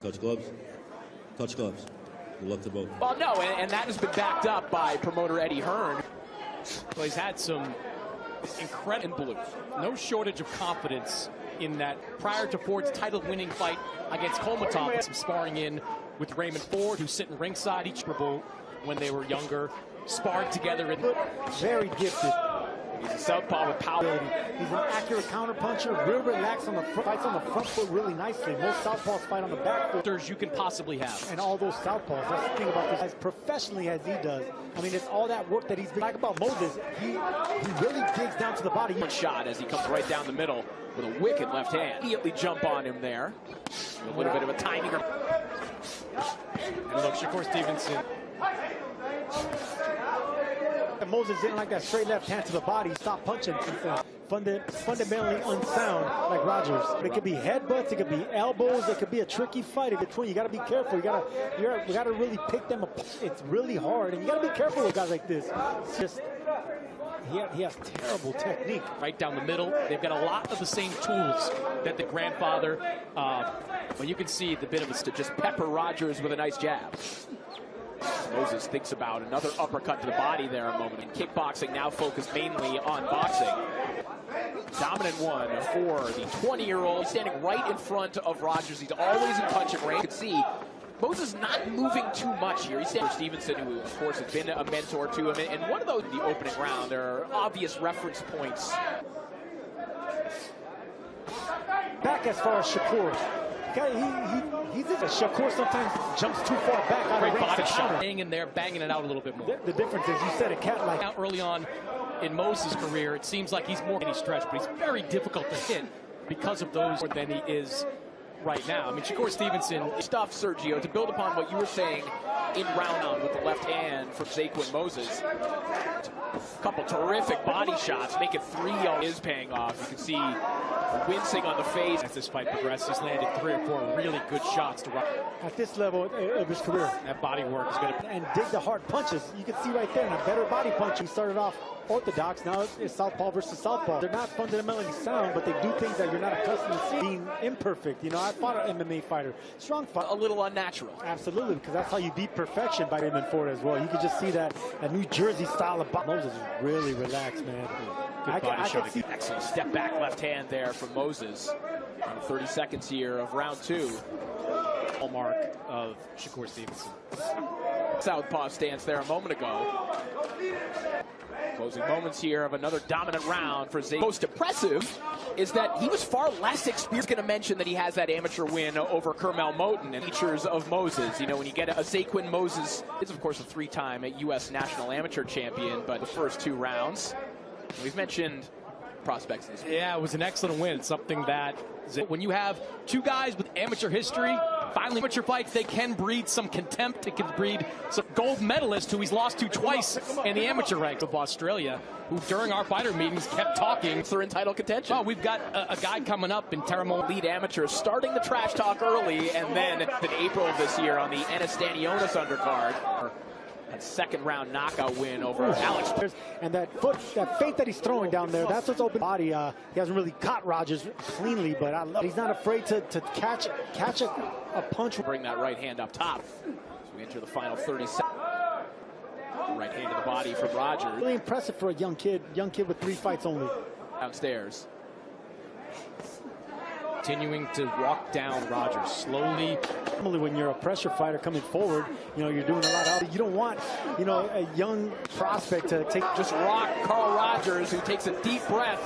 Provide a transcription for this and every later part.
Touch gloves. Touch gloves. Good luck to both. Well, no, and that has been backed up by promoter Eddie Hearn. Well, he's had some incredible blue. No shortage of confidence in that prior to Ford's title-winning fight against Kolmatov. Some sparring in with Raymond Ford, who's sitting ringside each when they were younger. Sparred together. Very gifted. He's a southpaw with power. He's an accurate counterpuncher, real relaxed on the front, fights on the front foot really nicely. Most southpaws fight on the back foot. You can possibly have. And all those southpaws, that's the thing about this, as professionally as he does. I mean, it's all that work that he's been like about Moses. He really digs down to the body. One shot as he comes right down the middle with a wicked left hand. Immediately jump on him there. A little bit of a timing. And look, Shakur Stevenson. And Moses didn't like that straight left hand to the body. Stopped punching. Fundamentally unsound like Rogers. It could be headbutts, it could be elbows, it could be a tricky fight. Between you got to be careful. You got to really pick them apart. It's really hard, and you got to be careful with guys like this. It's just he has terrible technique. Right down the middle. They've got a lot of the same tools that the grandfather. But you can see the bit of a just pepper Rogers with a nice jab. Moses thinks about another uppercut to the body there a moment. And kickboxing now focused mainly on boxing. Dominant one for the 20-year-old standing right in front of Rogers. He's always in punching range. You can see Moses not moving too much here. He's Stevenson, who of course has been a mentor to him. And one of those in the opening round, there are obvious reference points. Back as far as Shakur. Shakur sometimes jumps too far back out Great of range body to shot. counter. Staying in there, banging it out a little bit more. The difference is, you said a cat like out early on in Moses' career, it seems like he's more any stretch, but he's very difficult to hit because of those more than he is right now. I mean, Shakur Stevenson stuff, Sergio, to build upon what you were saying in round on with the left hand from Zaquin Moses. A couple terrific body shots, make it 3 is paying off. You can see wincing on the face. As this fight progresses, he's landed 3 or 4 really good shots to at this level of his career. That body work is going to and dig the hard punches. You can see right there, in a better body punch. He started off orthodox, now it's southpaw versus southpaw. They're not fundamentally sound, but they do things that you're not accustomed to seeing. Being imperfect. You know, I fought an MMA fighter. Strong fight. A little unnatural. Absolutely, because that's how you beat perfection by Raymond Ford as well. You can just see that New Jersey style of boxing. Moses is really relaxed, man. Good body shot. Excellent step back left hand there from Moses. 30 seconds here of round 2. Hallmark of Shakur Stevenson. Southpaw stance there a moment ago. Closing moments here of another dominant round for Zaquin. Most impressive is that he was far less experienced. Going to mention that he has that amateur win over Kermel Moten and features of Moses. You know, when you get a Zaquin Moses, it's of course a 3-time U.S. national amateur champion, but the first 2 rounds, we've mentioned prospects in this one. Yeah, it was an excellent win. It's something that when you have 2 guys with amateur history, finally amateur fights, they can breed some contempt. It can breed some gold medalists who he's lost to twice in the amateur ranks of Australia, who during our fighter meetings kept talking. They're in title contention. Oh, we've got a guy coming up in Teramo. Lead amateur starting the trash talk early, and then in April of this year on the Anastanionis undercard. That second round knockout win over Alex. And that feint that he's throwing down there, that's what's open body. He hasn't really caught Rogers cleanly, but I love. He's not afraid to catch a punch. Bring that right hand up top. So we enter the final 30 seconds. Right hand to the body from Rogers. Really impressive for a young kid with 3 fights only. Downstairs. Continuing to walk down Rogers slowly. Normally when you're a pressure fighter coming forward, you know, you're doing a lot of, you don't want, you know, a young prospect to take. Just rock Carl Rogers, who takes a deep breath.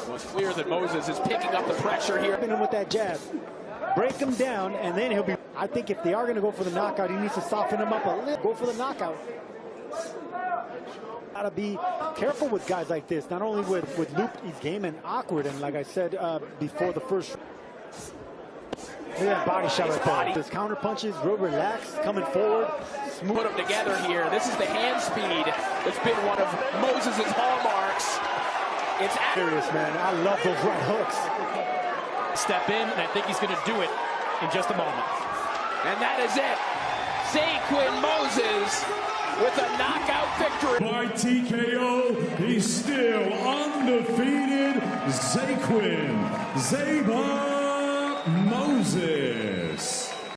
Well, it's clear that Moses is picking up the pressure here. Him with that jab. Break him down, and then he'll be. I think if they are going to go for the knockout, he needs to soften him up a little. Go for the knockout. Gotta be careful with guys like this. Not only with Luke, he's game and awkward, and like I said before the first. Look at that body shot right there. His counter punches, real relaxed, coming forward. Smooth. Put them together here. This is the hand speed that's been one of Moses' hallmarks. It's serious, man. I love those right hooks. Step in, and I think he's going to do it in just a moment. And that is it. Zaquin Moses with a knockout victory. By TKO, he's still undefeated. Zaquin Zaba Moses.